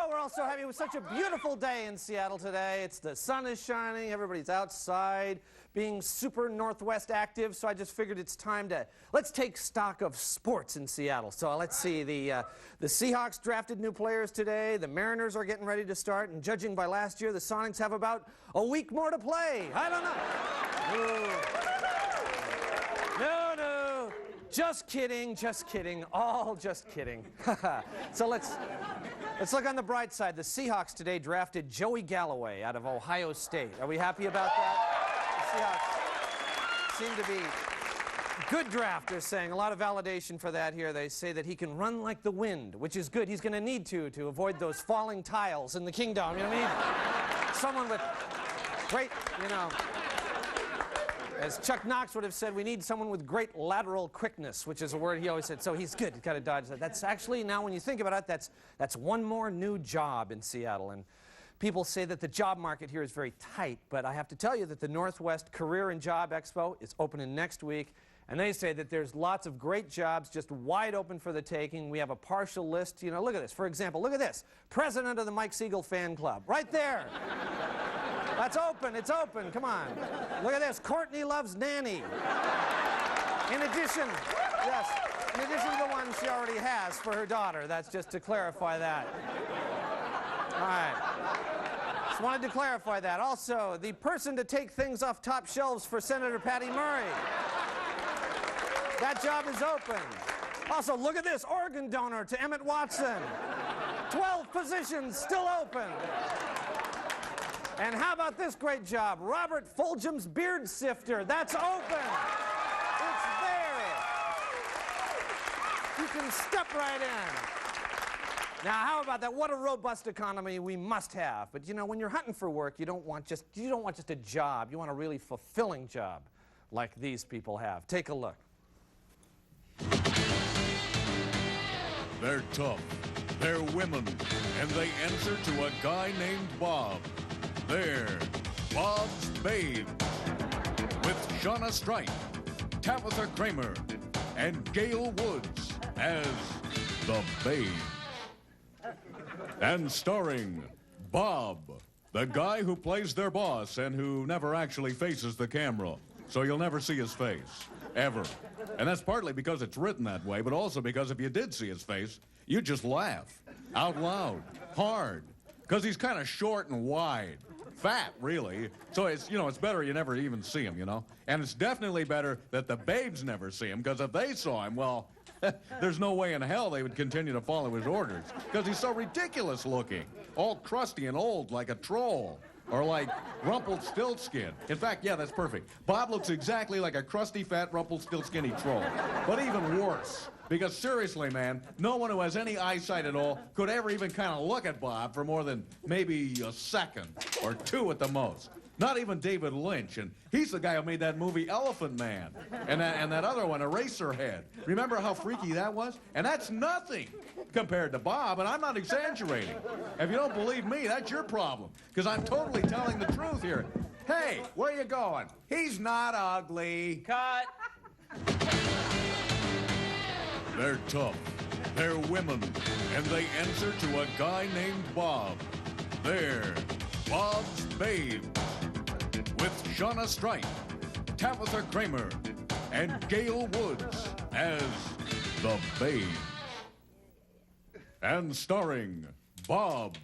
Oh, we're all so happy. It was such a beautiful day in Seattle today. The sun is shining, everybody's outside, being super Northwest active, so I just figured it's time to, let's take stock of sports in Seattle. So let's see, the Seahawks drafted new players today, the Mariners are getting ready to start, and judging by last year, the Sonics have about a week more to play. I don't know. No, just kidding, all just kidding. So let's look on the bright side. The Seahawks today drafted Joey Galloway out of Ohio State. Are we happy about that? The Seahawks seem to be good draft, they're saying. A lot of validation for that here. They say that he can run like the wind, which is good. He's going to need to avoid those falling tiles in the kingdom. You know what I mean? Someone with great, as Chuck Knox would have said, we need someone with great lateral quickness, which is a word he always said. So he's good. He's got to dodge that. That's actually, now when you think about it, that's one more new job in Seattle. And people say that the job market here is very tight, but I have to tell you that the Northwest Career and Job Expo is opening next week. And they say that there's lots of great jobs just wide open for the taking. We have a partial list. Look at this. For example, look at this. President of the Mike Siegel Fan Club. Right there. That's open. It's open. Come on. Look at this. Courtney loves nanny. In addition to the one she already has for her daughter. That's just to clarify that. All right. Just wanted to clarify that. Also, the person to take things off top shelves for Senator Patty Murray. That job is open. Also, look at this. Organ donor to Emmett Watson. 12 positions still open. And how about this great job? Robert Fulgham's beard sifter. That's open. It's there. You can step right in. Now, how about that? What a robust economy we must have. But when you're hunting for work, you don't want just a job. You want a really fulfilling job like these people have. Take a look. They're tough. They're women. And they answer to a guy named Bob. They're Bob's Babes, with Shauna Stripe, Tabitha Kramer, and Gail Woods as the Babes. And starring Bob, the guy who plays their boss and who never actually faces the camera. So you'll never see his face, ever. And that's partly because it's written that way, but also because if you did see his face, you'd just laugh out loud, hard, because he's kind of short and wide. Fat, really. So it's better you never even see him, And it's definitely better that the Babes never see him, because if they saw him, well, there's no way in hell they would continue to follow his orders, because he's so ridiculous looking, all crusty and old like a troll, or like Rumpelstiltskin. In fact, yeah, that's perfect. Bob looks exactly like a crusty, fat, Rumpelstiltskin-y troll, but even worse. Because seriously, man, no one who has any eyesight at all could ever even kind of look at Bob for more than maybe a second or two at the most. Not even David Lynch, and he's the guy who made that movie Elephant Man, and that other one, Eraserhead. Remember how freaky that was? And that's nothing compared to Bob, and I'm not exaggerating. If you don't believe me, that's your problem, because I'm totally telling the truth here. Hey, where you going? He's not ugly. Cut. They're tough. They're women. And they answer to a guy named Bob. They're Bob's Babes. With Shauna Stripe, Tabitha Kramer, and Gail Woods as the Babes. And starring Bob,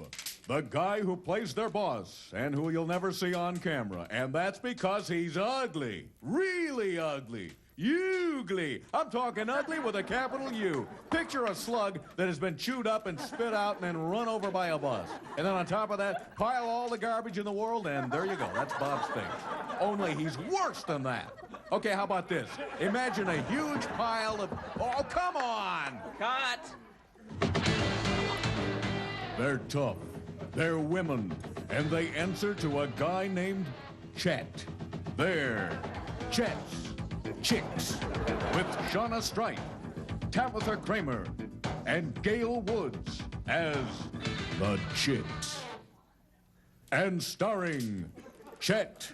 the guy who plays their boss and who you'll never see on camera. And that's because he's ugly. Really ugly. Ugly. I'm talking ugly with a capital U. Picture a slug that has been chewed up and spit out and then run over by a bus. And then on top of that, pile all the garbage in the world, and there you go. That's Bob's face. Only he's worse than that. Okay, how about this? Imagine a huge pile of... Oh, come on! Cut! They're tough. They're women. And they answer to a guy named Chet. They're Chet's Chicks, with Shauna Stripe, Tabitha Kramer, and Gail Woods as the Chicks. And starring Chet.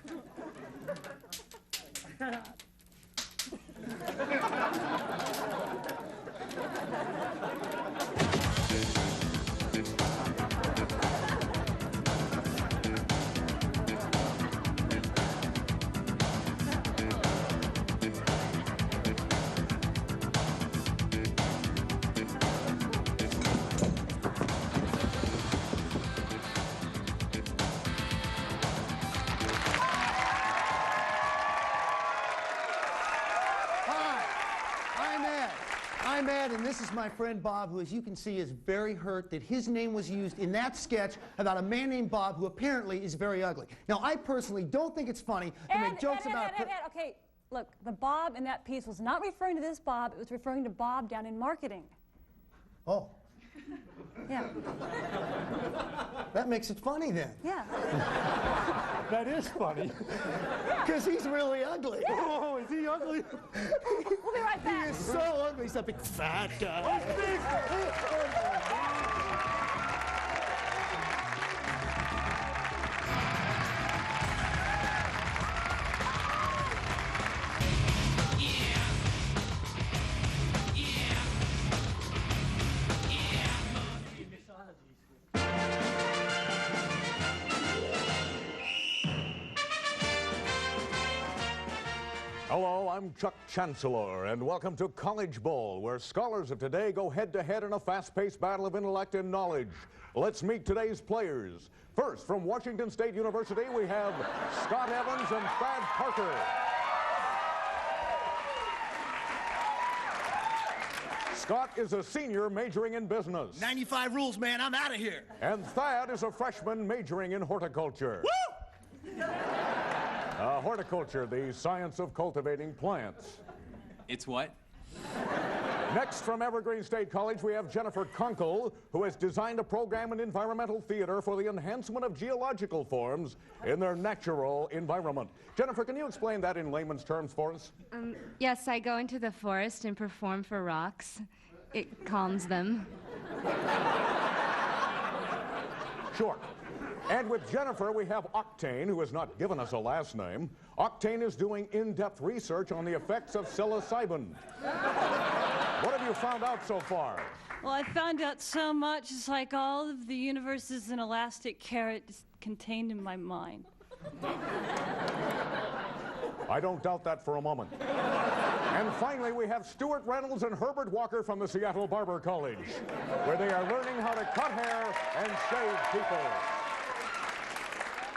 my friend Bob, who, as you can see, is very hurt that his name was used in that sketch about a man named Bob who apparently is very ugly. Now, I personally don't think it's funny to make jokes about... Okay, look, the Bob in that piece was not referring to this Bob. It was referring to Bob down in marketing. Oh. Yeah. That makes it funny, then. Yeah. That is funny. Because he's really ugly. Yeah. Oh, is he ugly? We'll be right back. He is so ugly. He's a big fat guy. Hello, I'm Chuck Chancellor, and welcome to College Bowl, where scholars of today go head-to-head in a fast-paced battle of intellect and knowledge. Let's meet today's players. First, from Washington State University, we have Scott Evans and Thad Parker. Scott is a senior majoring in business. 95 rules, man. I'm out of here. And Thad is a freshman majoring in horticulture. Woo! Horticulture, the science of cultivating plants. It's what? Next, from Evergreen State College, we have Jennifer Kunkel, who has designed a program in environmental theater for the enhancement of geological forms in their natural environment. Jennifer, can you explain that in layman's terms for us? Yes, I go into the forest and perform for rocks. It calms them. Sure. And with Jennifer, we have Octane, who has not given us a last name. Octane is doing in-depth research on the effects of psilocybin. What have you found out so far? Well, I found out so much. It's like all of the universe is an elastic carrot contained in my mind. I don't doubt that for a moment. And finally, we have Stuart Reynolds and Herbert Walker from the Seattle Barber College, where they are learning how to cut hair and shave people.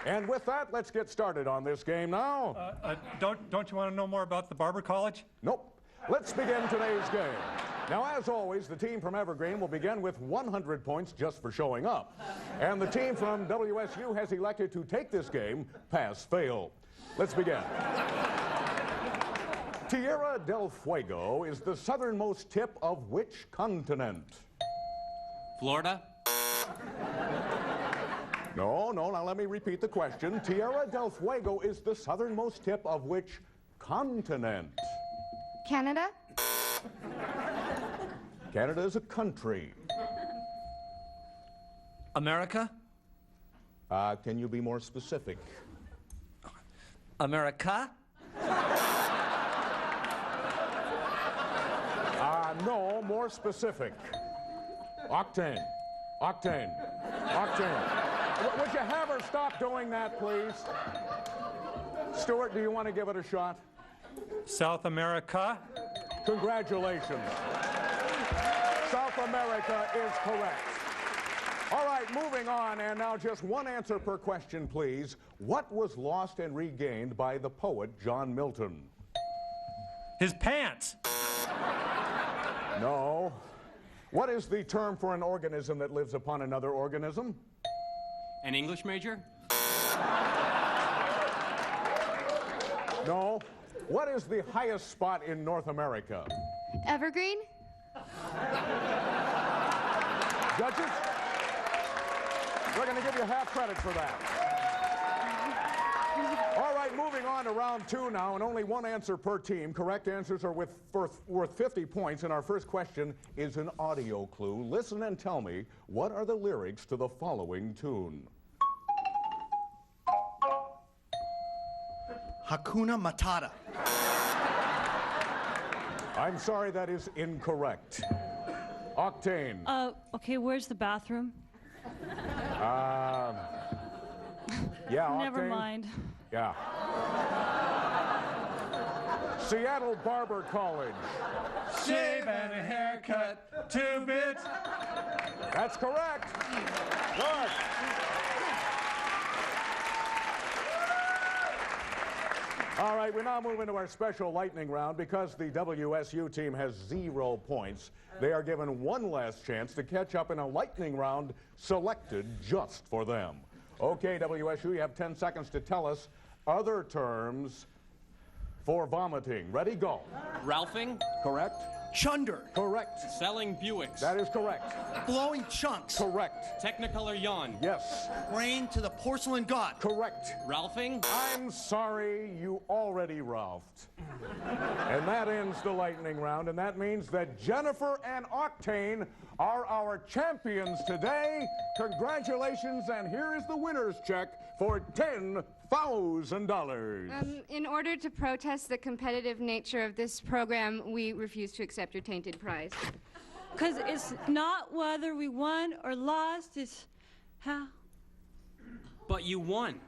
And with that, let's get started on this game now. Don't you want to know more about the Barber College? Nope. Let's begin today's game. Now, as always, the team from Evergreen will begin with 100 points just for showing up. And the team from WSU has elected to take this game pass-fail. Let's begin. Tierra del Fuego is the southernmost tip of which continent? Florida? No, now let me repeat the question. Tierra del Fuego is the southernmost tip of which continent? Canada? Canada is a country. America? Can you be more specific? America? No, more specific. Octane. Would you have her stop doing that, please? Stuart, do you want to give it a shot? South America? Congratulations. South America is correct. All right, moving on, and now just one answer per question, please. What was lost and regained by the poet John Milton? His pants. No. What is the term for an organism that lives upon another organism? An English major? No. What is the highest spot in North America? Evergreen? Judges? We're going to give you half credit for that. All right, moving on to round two now, and only one answer per team. Correct answers are worth 50 points, and our first question is an audio clue. Listen and tell me, what are the lyrics to the following tune? Hakuna Matata. I'm sorry, that is incorrect. Octane. Okay, where's the bathroom? Yeah, Octane. Never mind. Yeah. Seattle Barber College. Shave and a haircut, 2 bits. That's correct. Good. All right, we now move into our special lightning round. Because the WSU team has 0 points, they are given one last chance to catch up in a lightning round selected just for them. Okay, WSU, you have 10 seconds to tell us other terms for vomiting. Ready, go. Ralphing? Correct. Chunder. Correct. Selling Buicks. That is correct. Blowing chunks. Correct. Technicolor yawn. Yes. Rain to the porcelain god. Correct. Ralphing? I'm sorry, you already Ralphed. And that ends the lightning round, and that means that Jennifer and Octane are our champions today. Congratulations, and here is the winner's check for $10,000. In order to protest the competitive nature of this program, we refuse to accept your tainted prize. Because it's not whether we won or lost, it's how. But you won.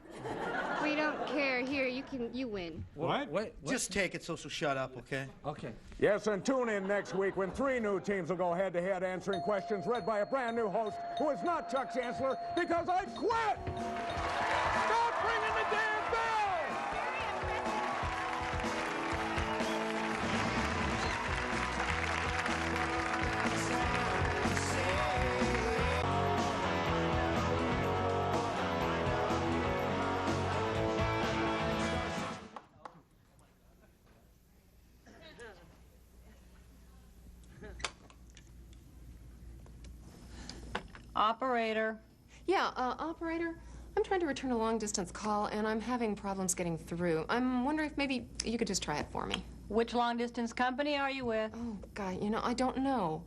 We don't care. Here, you win. What? What? Just take it, so shut up, okay? Okay. Yes, and tune in next week when 3 new teams will go head-to-head answering questions read by a brand new host who is not Chuck Chancellor because I quit! Stop ringing the damn bell! Operator. Yeah, operator, I'm trying to return a long-distance call, and I'm having problems getting through. I'm wondering if maybe you could just try it for me. Which long-distance company are you with? Oh, God, I don't know.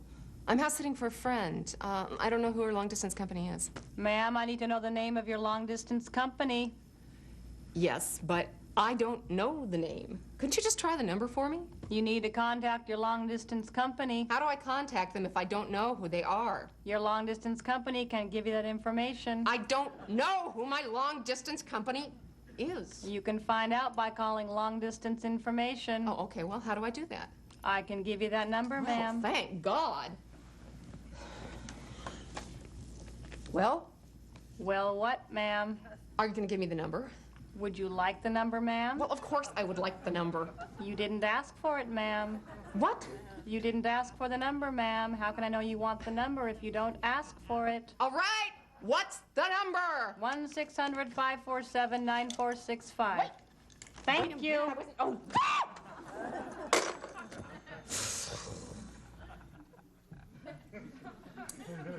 I'm house-sitting for a friend. I don't know who her long-distance company is. Ma'am, I need to know the name of your long-distance company. Yes, but I don't know the name. Couldn't you just try the number for me? You need to contact your long-distance company. How do I contact them if I don't know who they are? Your long-distance company can give you that information. I don't know who my long-distance company is. You can find out by calling long-distance information. Oh, okay. Well, how do I do that? I can give you that number, ma'am. Oh, thank God. Well? Well, what, ma'am? Are you going to give me the number? Would you like the number, ma'am? Well, of course I would like the number. You didn't ask for it, ma'am. What? You didn't ask for the number, ma'am. How can I know you want the number if you don't ask for it? All right. What's the number? 1-600-547-9465. Wait. Thank you. Oh,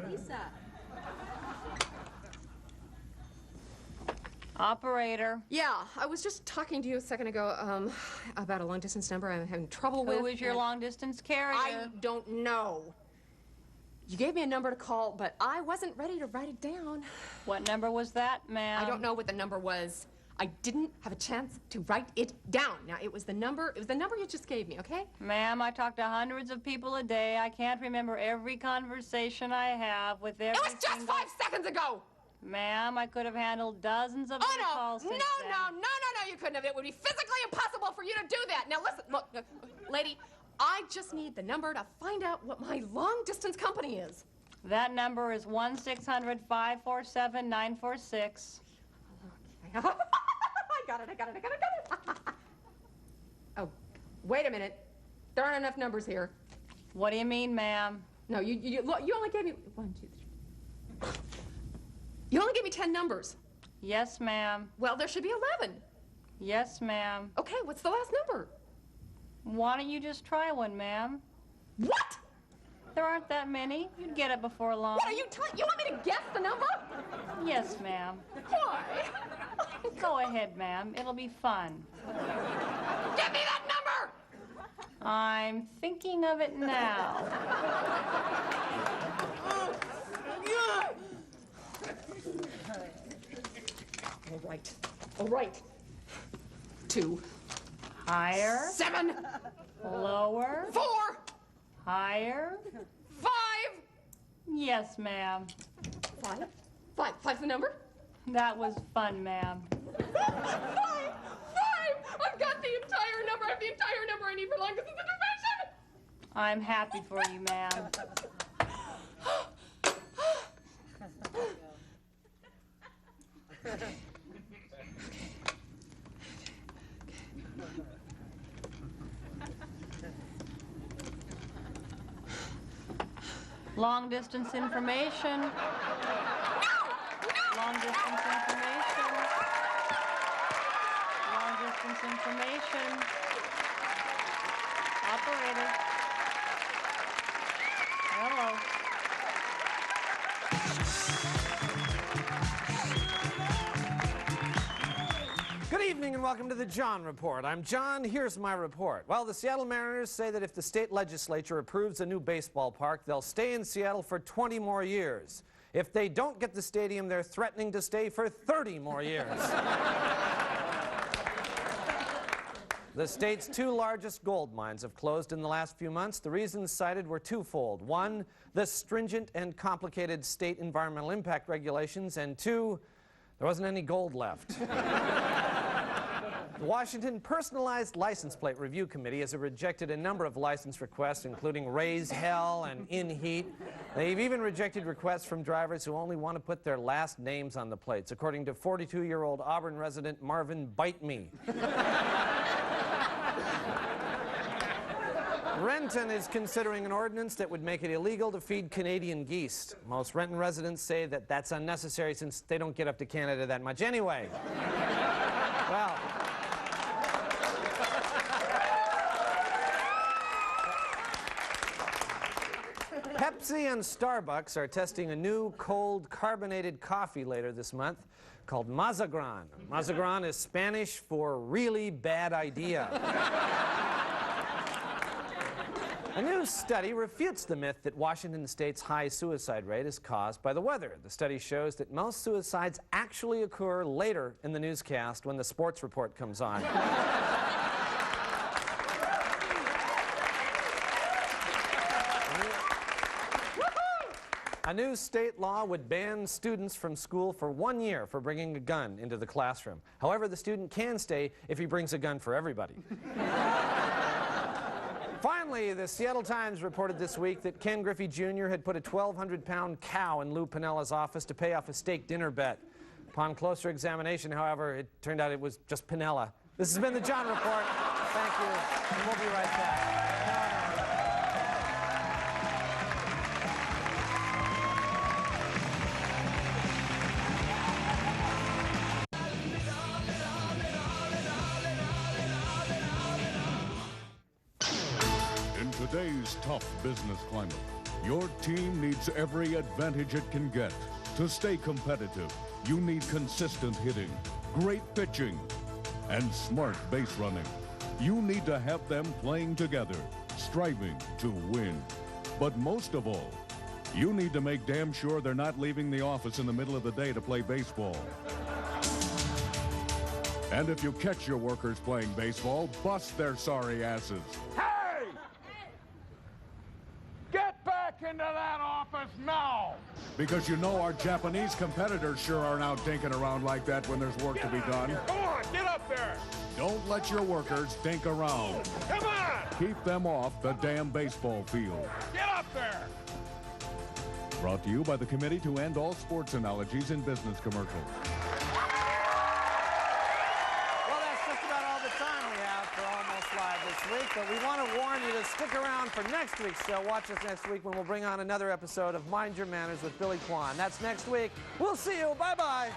Lisa. Operator. yeah, I was just talking to you a second ago about a long-distance number I'm having trouble with. Who is your long-distance carrier? I don't know. You gave me a number to call, but I wasn't ready to write it down. What number was that, ma'am? I don't know what the number was. I didn't have a chance to write it down. Now, it was the number you just gave me, okay? Ma'am, I talk to hundreds of people a day. I can't remember every conversation I have with every It was just 5 seconds ago! Ma'am, I could have handled dozens of Oh, other no, calls since then. no, you couldn't have. It would be physically impossible for you to do that. Now, listen, look, lady, I just need the number to find out what my long-distance company is. That number is 1-600-547-946. I got it. Oh, wait a minute. There aren't enough numbers here. What do you mean, ma'am? No, you only gave me 1, 2, 3. You only gave me 10 numbers. Yes, ma'am. Well, there should be 11. Yes, ma'am. Okay, what's the last number? Why don't you just try one, ma'am? What? There aren't that many. You'd get it before long. What are you you want me to guess the number? Yes, ma'am. Why? Go ahead, ma'am. It'll be fun. Give me that number! I'm thinking of it now. All right. 2. Higher. 7. Lower. 4. Higher. 5. Yes, ma'am. 5. 5's the number? That was fun, ma'am. 5. I've got the entire number. I have the entire number I need for long-distance information. I'm happy for you, ma'am. Long distance information. No! Long distance information. Long distance information. Operator. Hello. Good evening and welcome to the John Report. I'm John. Here's my report. Well, the Seattle Mariners say that if the state legislature approves a new baseball park, they'll stay in Seattle for 20 more years. If they don't get the stadium, they're threatening to stay for 30 more years. The state's two largest gold mines have closed in the last few months. The reasons cited were twofold. One, the stringent and complicated state environmental impact regulations, and two, there wasn't any gold left. The Washington Personalized License Plate Review Committee has rejected a number of license requests, including Raise Hell and In Heat. They've even rejected requests from drivers who only want to put their last names on the plates, according to 42-year-old Auburn resident Marvin Bite Me. Renton is considering an ordinance that would make it illegal to feed Canadian geese. Most Renton residents say that that's unnecessary since they don't get up to Canada that much anyway. Well, Pepsi and Starbucks are testing a new cold carbonated coffee later this month called Mazagran. Mazagran is Spanish for really bad idea. A new study refutes the myth that Washington State's high suicide rate is caused by the weather. The study shows that most suicides actually occur later in the newscast when the sports report comes on. A new state law would ban students from school for 1 year for bringing a gun into the classroom. However, the student can stay if he brings a gun for everybody. Finally, the Seattle Times reported this week that Ken Griffey Jr. had put a 1,200-pound cow in Lou Pinella's office to pay off a steak dinner bet. Upon closer examination, however, it turned out it was just Pinella. This has been the John Report. Thank you, and we'll be right back. Today's tough business climate, your team needs every advantage it can get. To stay competitive, you need consistent hitting, great pitching, and smart base running. You need to have them playing together, striving to win. But most of all, you need to make damn sure they're not leaving the office in the middle of the day to play baseball. And if you catch your workers playing baseball, bust their sorry asses. Into that office now! Because you know our Japanese competitors sure aren't out dinking around like that when there's work to be done. Come on, get up there! Don't let your workers dink around. Come on! Keep them off the damn baseball field. Get up there! Brought to you by the Committee to End All Sports Analogies in Business Commercials. Well, that's just about all the time we have for Almost Live this week, but we want to warn you to stick around for next week's show. Watch us next week when we'll bring on another episode of Mind Your Manners with Billy Kwan. That's next week. We'll see you. Bye-bye.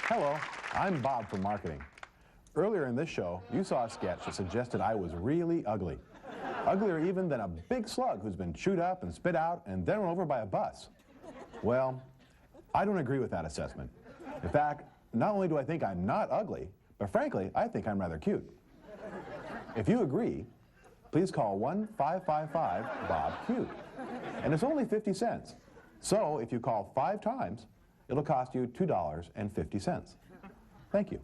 Hello, I'm Bob from marketing. Earlier in this show, you saw a sketch that suggested I was really ugly. Uglier even than a big slug who's been chewed up and spit out and then run over by a bus. Well, I don't agree with that assessment. In fact, not only do I think I'm not ugly, but frankly, I think I'm rather cute. If you agree, please call 1-555-BOB-CUTE. And it's only 50 cents. So if you call 5 times, it'll cost you $2.50. Thank you.